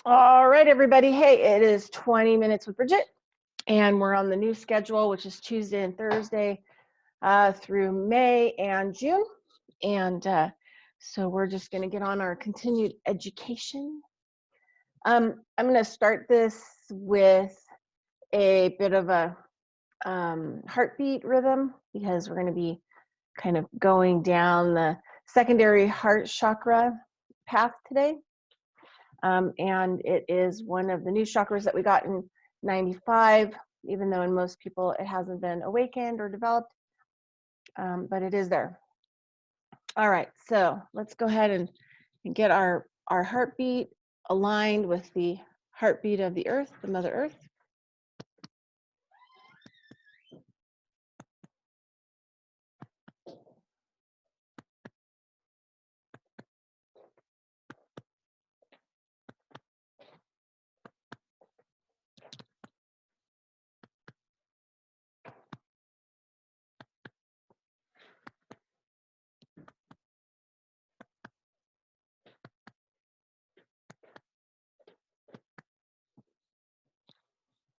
All right, everybody. Hey, it is 20 minutes with Bridgette, and we're on the new schedule, which is Tuesday and Thursday through May and June. And so we're just going to get on our continued education. I'm going to start this with a bit of a heartbeat rhythm because we're going to be kind of going down the secondary heart chakra path today. And it is one of the new chakras that we got in 95, even though in most people it hasn't been awakened or developed, but it is there. All right, so let's go ahead and get our heartbeat aligned with the heartbeat of the earth, the Mother Earth.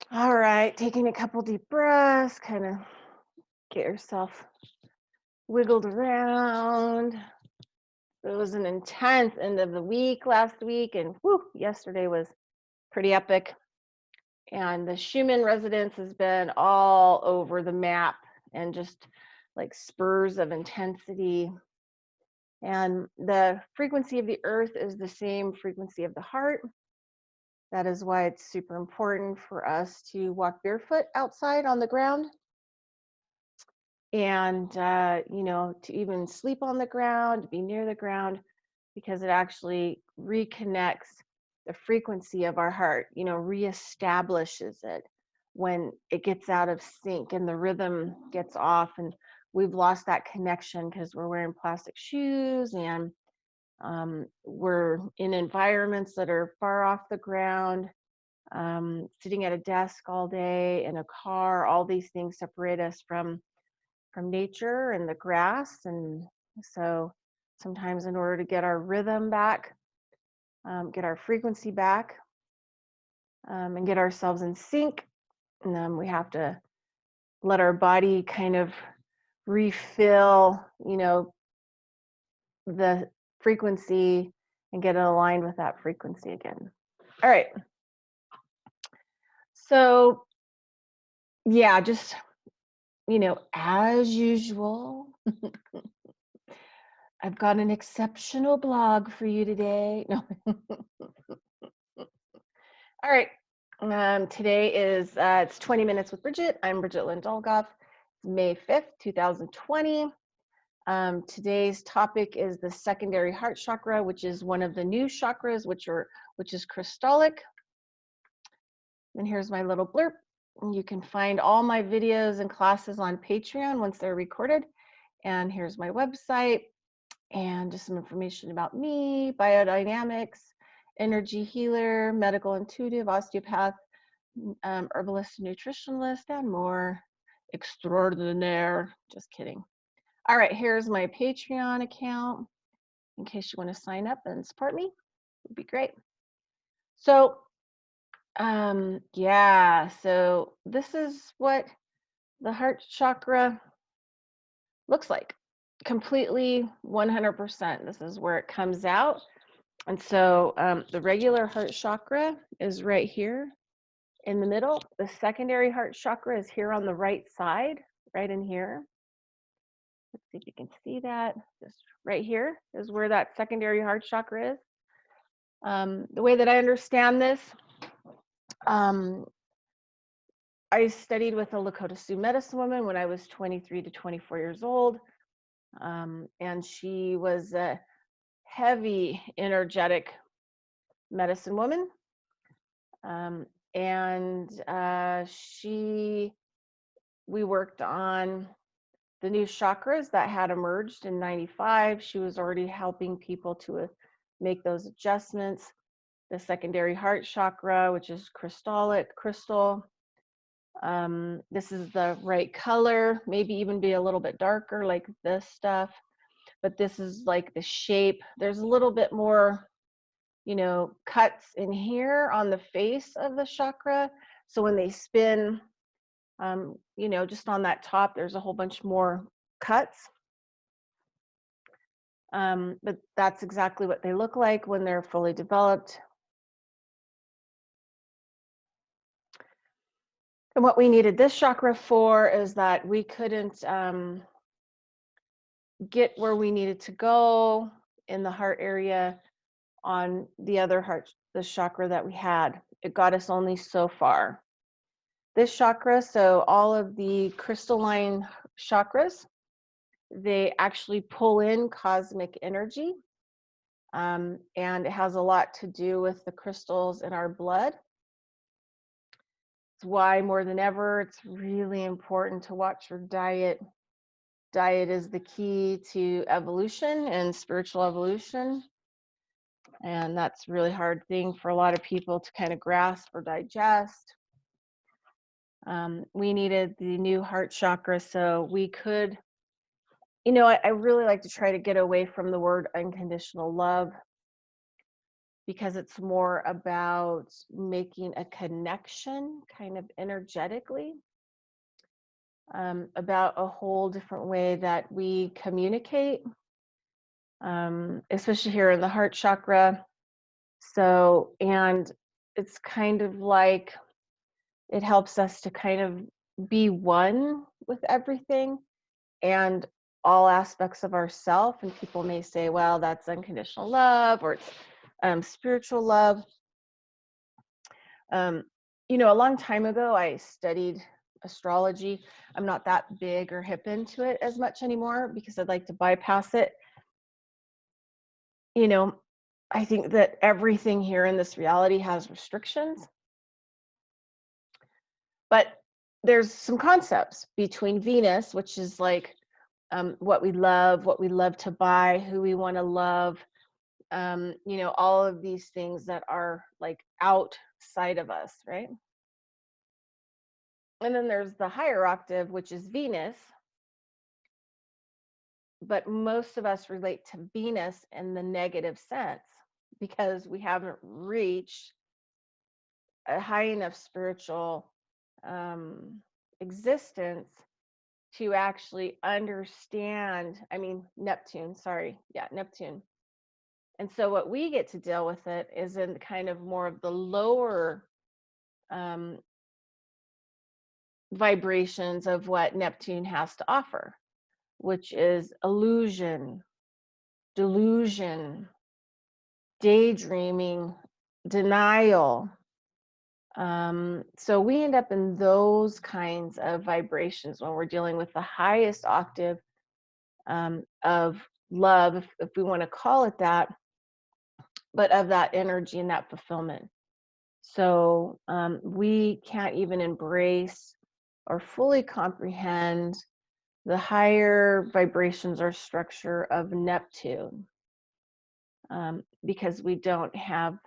All right, taking a couple deep breaths, kind of get yourself wiggled around. It was an intense end of the week last week, and whew, yesterday was pretty epic. And the Schumann resonance has been all over the map and just like spurs of intensity. And the frequency of the earth is the same frequency of the heart. That is why it's super important for us to walk barefoot outside on the ground. And, you know, to even sleep on the ground, be near the ground, because it actually reconnects the frequency of our heart, you know, reestablishes it when it gets out of sync and the rhythm gets off and we've lost that connection because we're wearing plastic shoes and we're in environments that are far off the ground, sitting at a desk all day, in a car. All these things separate us from nature and the grass. And so sometimes in order to get our rhythm back, get our frequency back, and get ourselves in sync, and we have to let our body kind of refill, you know, the frequency and get it aligned with that frequency again. All right. So yeah, just, you know, as usual, I've got an exceptional blog for you today. No. All right. Today is it's 20 minutes with Bridgette. I'm Bridgette Lynn Dolgoff. It's May 5th, 2020. Today's topic is the secondary heart chakra, which is one of the new chakras, which is crystallic. And here's my little blurb. You can find all my videos and classes on Patreon once they're recorded. And here's my website and just some information about me, biodynamics, energy healer, medical intuitive, osteopath, herbalist, nutritionalist, and more extraordinaire. Just kidding. All right, here's my Patreon account in case you want to sign up and support me. It would be great. So yeah, so this is what the heart chakra looks like. Completely 100%. This is where it comes out. And so the regular heart chakra is right here in the middle. The secondary heart chakra is here on the right side, right in here. Let's see if you can see that. Just right here is where that secondary heart chakra is. The way that I understand this, I studied with a Lakota Sioux medicine woman when I was 23 to 24 years old. And she was a heavy, energetic medicine woman. We worked on the new chakras that had emerged in 95. She was already helping people to make those adjustments. The secondary heart chakra, which is crystallic, crystal. This is the right color, maybe even be a little bit darker like this stuff, but this is like the shape. There's a little bit more cuts in here on the face of the chakra. So when they spin, just on that top, there's a whole bunch more cuts. But that's exactly what they look like when they're fully developed. And what we needed this chakra for is that we couldn't get where we needed to go in the heart area on the other heart, the chakra that we had. It got us only so far. This chakra, so all of the crystalline chakras, they actually pull in cosmic energy. And it has a lot to do with the crystals in our blood. It's why more than ever, it's really important to watch your diet. Diet is the key to evolution and spiritual evolution. And that's a really hard thing for a lot of people to kind of grasp or digest. We needed the new heart chakra so we could, I really like to try to get away from the word unconditional love, because it's more about making a connection kind of energetically, about a whole different way that we communicate, especially here in the heart chakra. So, and it's kind of like it helps us to kind of be one with everything and all aspects of ourself. And people may say, well, that's unconditional love, or it's spiritual love. A long time ago, I studied astrology. I'm not that big or hip into it as much anymore because I'd like to bypass it. I think that everything here in this reality has restrictions. But there's some concepts between Venus, which is like what we love to buy, who we want to love, all of these things that are like outside of us, right? And then there's the higher octave, which is Venus. But most of us relate to Venus in the negative sense because we haven't reached a high enough spiritual existence to actually understand. Neptune, sorry. Yeah, Neptune. And so what we get to deal with it is in kind of more of the lower vibrations of what Neptune has to offer, which is illusion, delusion, daydreaming, denial. So we end up in those kinds of vibrations when we're dealing with the highest octave of love, if we want to call it that, but of that energy and that fulfillment. So we can't even embrace or fully comprehend the higher vibrations or structure of Neptune, because we don't have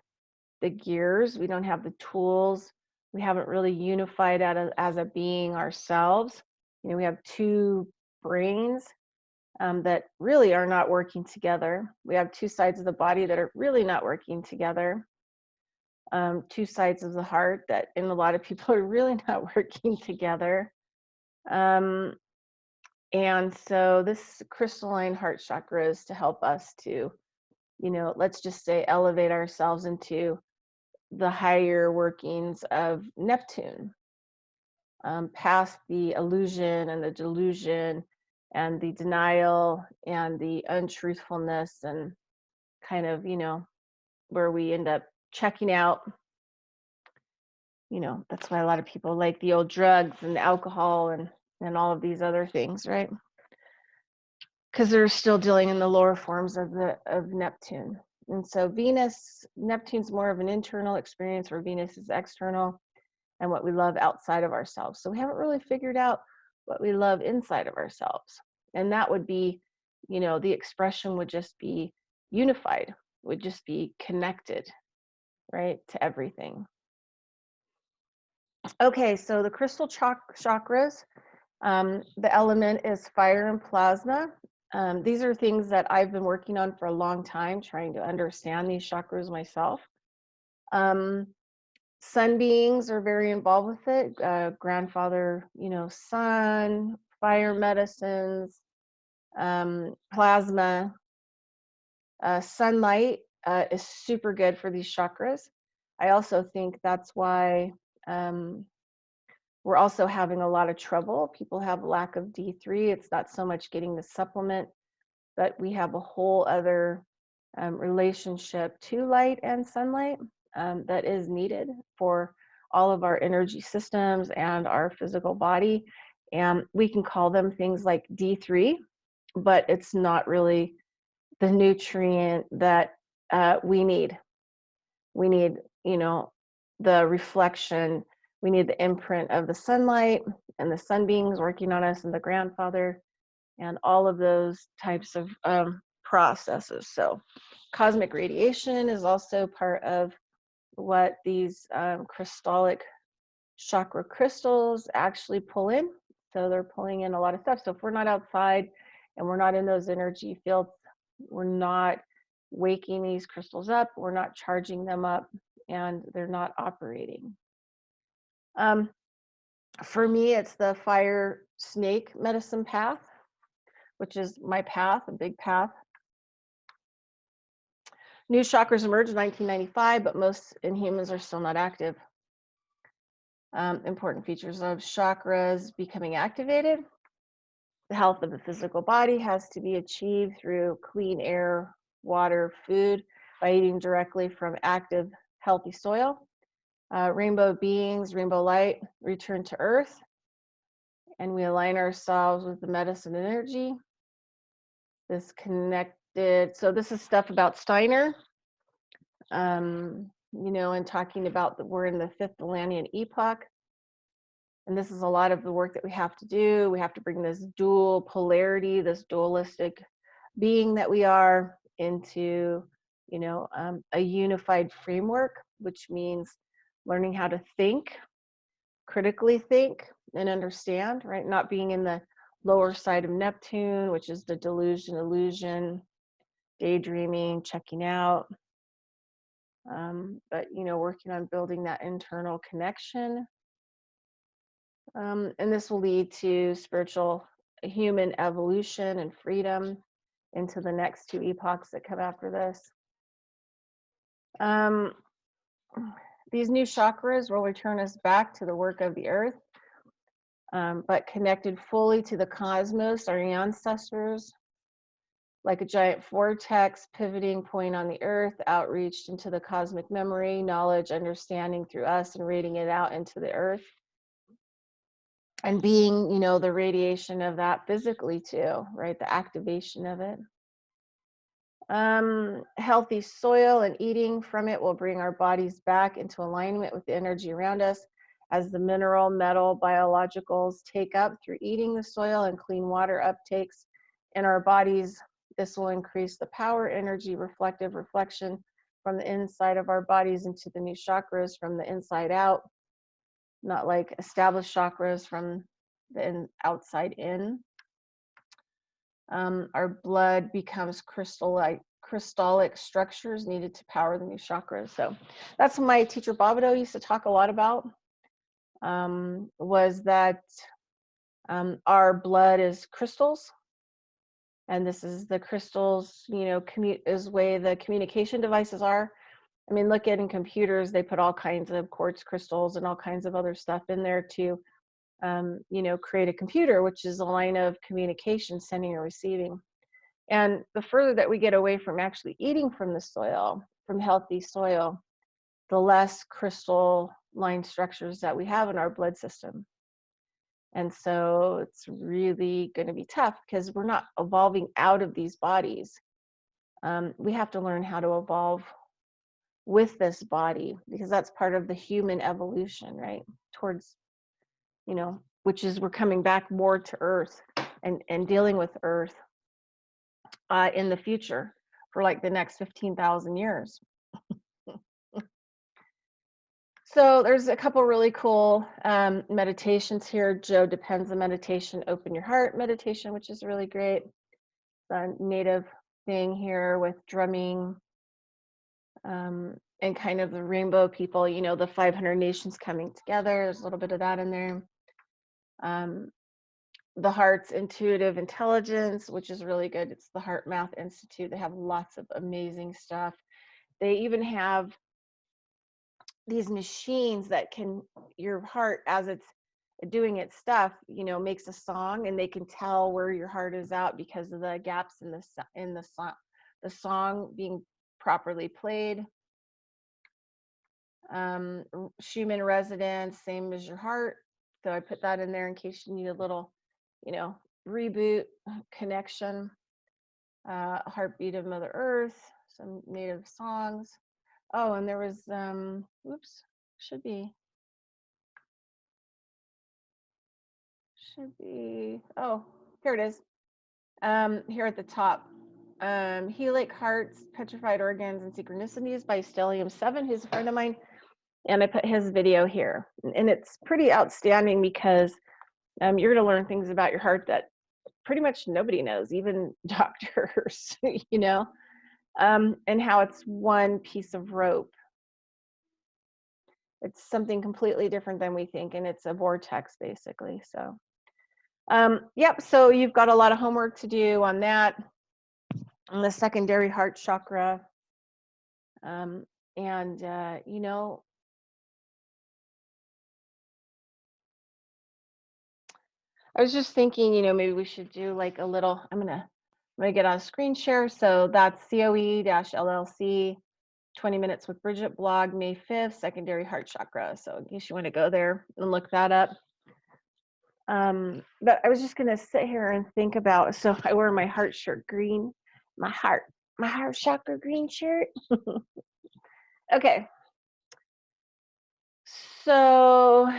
the gears, we don't have the tools, we haven't really unified as a being ourselves. We have two brains that really are not working together. We have two sides of the body that are really not working together. Two sides of the heart that in a lot of people are really not working together. And so this crystalline heart chakra is to help us to, let's just say elevate ourselves into the higher workings of Neptune, past the illusion and the delusion and the denial and the untruthfulness and kind of, where we end up checking out. That's why a lot of people like the old drugs and the alcohol and all of these other things, right? Because they're still dealing in the lower forms of Neptune. And so Neptune's more of an internal experience where Venus is external and what we love outside of ourselves. So we haven't really figured out what we love inside of ourselves. And that would be, the expression would just be unified, would just be connected, right, to everything. Okay, so the crystal chakras, the element is fire and plasma. These are things that I've been working on for a long time, trying to understand these chakras myself. Sun beings are very involved with it. Grandfather, sun, fire medicines, plasma, sunlight is super good for these chakras. I also think that's why we're also having a lot of trouble. People have lack of D3. It's not so much getting the supplement, but we have a whole other relationship to light and sunlight that is needed for all of our energy systems and our physical body. And we can call them things like D3, but it's not really the nutrient that we need. We need, the reflection. We need the imprint of the sunlight and the sun beings working on us and the grandfather and all of those types of processes. So cosmic radiation is also part of what these crystallic chakra crystals actually pull in. So they're pulling in a lot of stuff. So if we're not outside and we're not in those energy fields, we're not waking these crystals up, we're not charging them up, and they're not operating. For me, it's the fire snake medicine path, which is my path, a big path. New chakras emerged in 1995, but most in humans are still not active. Important features of chakras becoming activated. The health of the physical body has to be achieved through clean air, water, food, by eating directly from active, healthy soil. Rainbow beings, rainbow light, return to earth, and we align ourselves with the medicine energy. This connected, so this is stuff about Steiner, and talking about that we're in the 5th Millennium epoch. And this is a lot of the work that we have to do. We have to bring this dual polarity, this dualistic being that we are into, a unified framework, which means learning how to think, critically think and understand, right? Not being in the lower side of Neptune, which is the delusion, illusion, daydreaming, checking out. But, working on building that internal connection. And this will lead to spiritual human evolution and freedom into the next 2 epochs that come after this. These new chakras will return us back to the work of the earth, but connected fully to the cosmos, our ancestors, like a giant vortex pivoting point on the earth, outreached into the cosmic memory, knowledge, understanding through us and radiating it out into the earth. And being, the radiation of that physically too, right? The activation of it. Healthy soil and eating from it will bring our bodies back into alignment with the energy around us as the mineral, metal, biologicals take up through eating the soil and clean water uptakes in our bodies. This will increase the power, energy, reflective reflection from the inside of our bodies into the new chakras from the inside out, not like established chakras from the outside in. Our blood becomes crystallic structures needed to power the new chakras. So that's what my teacher Babido used to talk a lot about, was that our blood is crystals. And this is the crystals, is way the communication devices are. I mean, look at in computers, they put all kinds of quartz crystals and all kinds of other stuff in there to, create a computer, which is a line of communication, sending or receiving. And the further that we get away from actually eating from the soil, from healthy soil, the less crystal line structures that we have in our blood system. And so it's really going to be tough because we're not evolving out of these bodies. We have to learn how to evolve with this body because that's part of the human evolution, right? Towards, which is we're coming back more to earth and dealing with earth in the future for like the next 15,000 years. So there's a couple really cool meditations here. Joe Dispenza meditation, open your heart meditation, which is really great. the native thing here with drumming, and kind of the rainbow people, you know, the 500 nations coming together. There's a little bit of that in there. The heart's intuitive intelligence, which is really good. It's the Heart Math Institute. They have lots of amazing stuff. They even have these machines that can, your heart, as it's doing its stuff, you know, makes a song, and they can tell where your heart is at because of the gaps in the song being properly played. Schumann resonance, same as your heart. So I put that in there in case you need a little, you know, reboot connection. Heartbeat of Mother Earth, some native songs. Oh, and there was, oops, should be, oh, here it is. Here at the top. Helic Hearts, Petrified Organs, and Synchronicities by Stellium 7, who's a friend of mine. And I put his video here. And it's pretty outstanding because you're going to learn things about your heart that pretty much nobody knows, even doctors, you know, and how it's one piece of rope. It's something completely different than we think, and it's a vortex, basically. So, yep, so you've got a lot of homework to do on that, on the secondary heart chakra. You know, I was just thinking, you know, maybe we should do like a little, I'm gonna get on a screen share. So that's COE-LLC, 20 minutes with Bridgette blog, May 5th, secondary heart chakra. So in case you want to go there and look that up. But I was just gonna sit here and think about, so I wear my heart shirt green, my heart chakra green shirt. Okay. So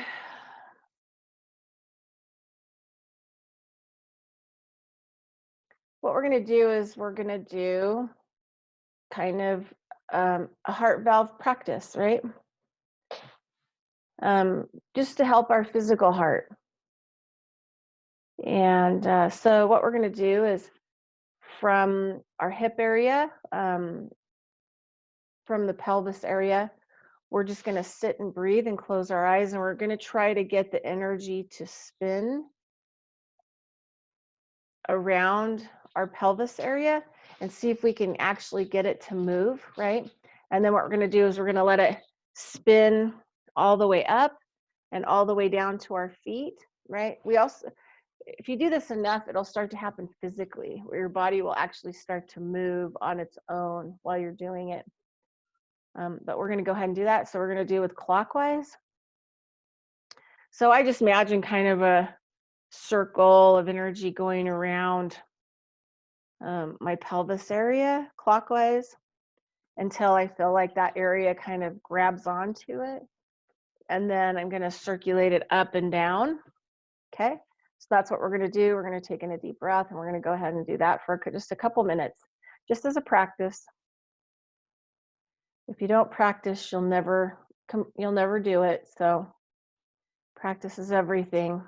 what we're going to do is we're going to do kind of a heart valve practice, right? Just to help our physical heart. And so what we're going to do is from our hip area, from the pelvis area, we're just going to sit and breathe and close our eyes, and we're going to try to get the energy to spin around our pelvis area and see if we can actually get it to move, right? And then what we're going to do is we're going to let it spin all the way up and all the way down to our feet, right? We also, if you do this enough, it'll start to happen physically, where your body will actually start to move on its own while you're doing it. But we're going to go ahead and do that. So we're going to do it with clockwise. So I just imagine kind of a circle of energy going around my pelvis area clockwise until I feel like that area kind of grabs onto it. And then I'm going to circulate it up and down. Okay. So that's what we're going to do. We're going to take in a deep breath, and we're going to go ahead and do that for just a couple minutes, just as a practice. If you don't practice, you'll never do it. So practice is everything.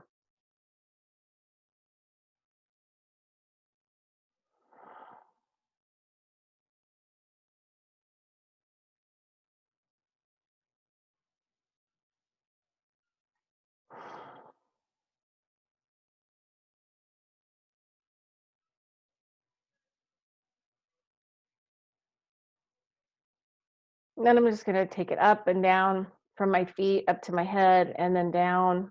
And then I'm just going to take it up and down from my feet up to my head and then down.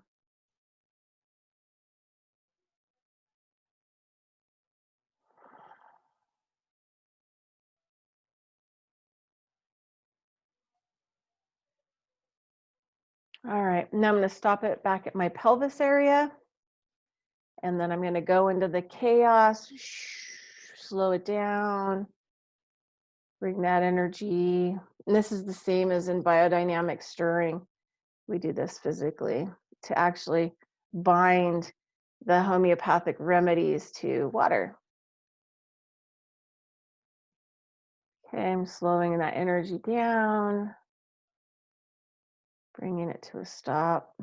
All right, now I'm going to stop it back at my pelvis area. And then I'm going to go into the chaos, slow it down, bring that energy. And this is the same as in biodynamic stirring. We do this physically to actually bind the homeopathic remedies to water. Okay, I'm slowing that energy down, bringing it to a stop.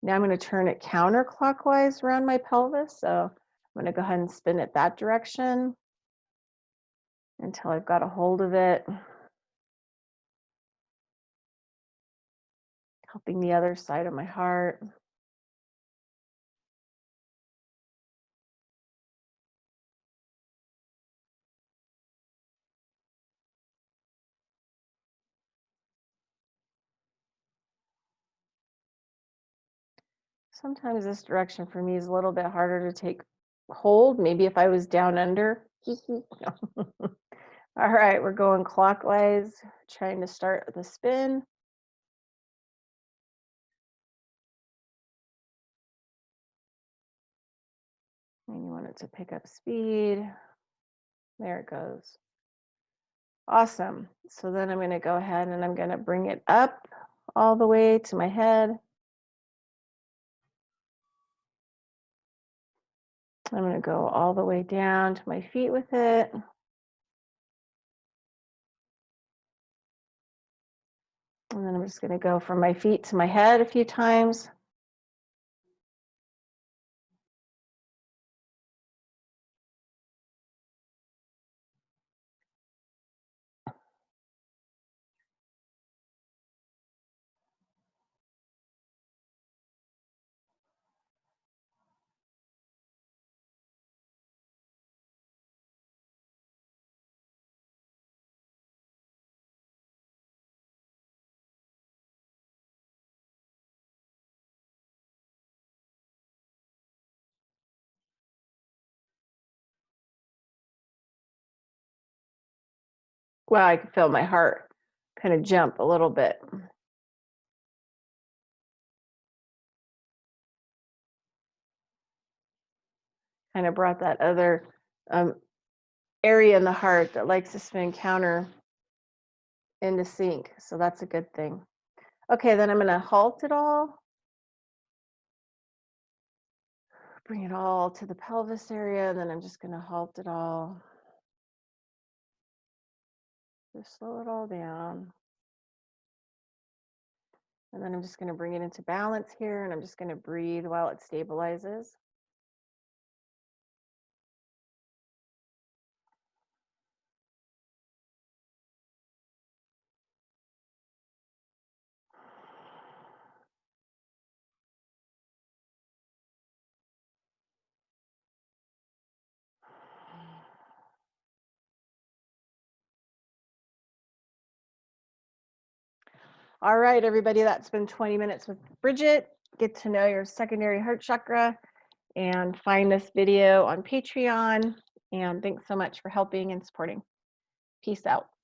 Now I'm going to turn it counterclockwise around my pelvis. So I'm going to go ahead and spin it that direction until I've got a hold of it, helping the other side of my heart. Sometimes this direction for me is a little bit harder to take hold. Maybe if I was down under. All right, we're going clockwise, trying to start the spin. And you want it to pick up speed. There it goes. Awesome. So then I'm going to go ahead and I'm going to bring it up all the way to my head. I'm going to go all the way down to my feet with it. And then I'm just going to go from my feet to my head a few times. Wow, I can feel my heart kind of jump a little bit. Kind of brought that other area in the heart that likes to spin counter into sync. So that's a good thing. Okay, then I'm going to halt it all. Bring it all to the pelvis area, and then I'm just going to halt it all. Just slow it all down. And then I'm just going to bring it into balance here, and I'm just going to breathe while it stabilizes. All right, everybody, that's been 20 minutes with Bridgette. Get to know your secondary heart chakra and find this video on Patreon. And thanks so much for helping and supporting. Peace out.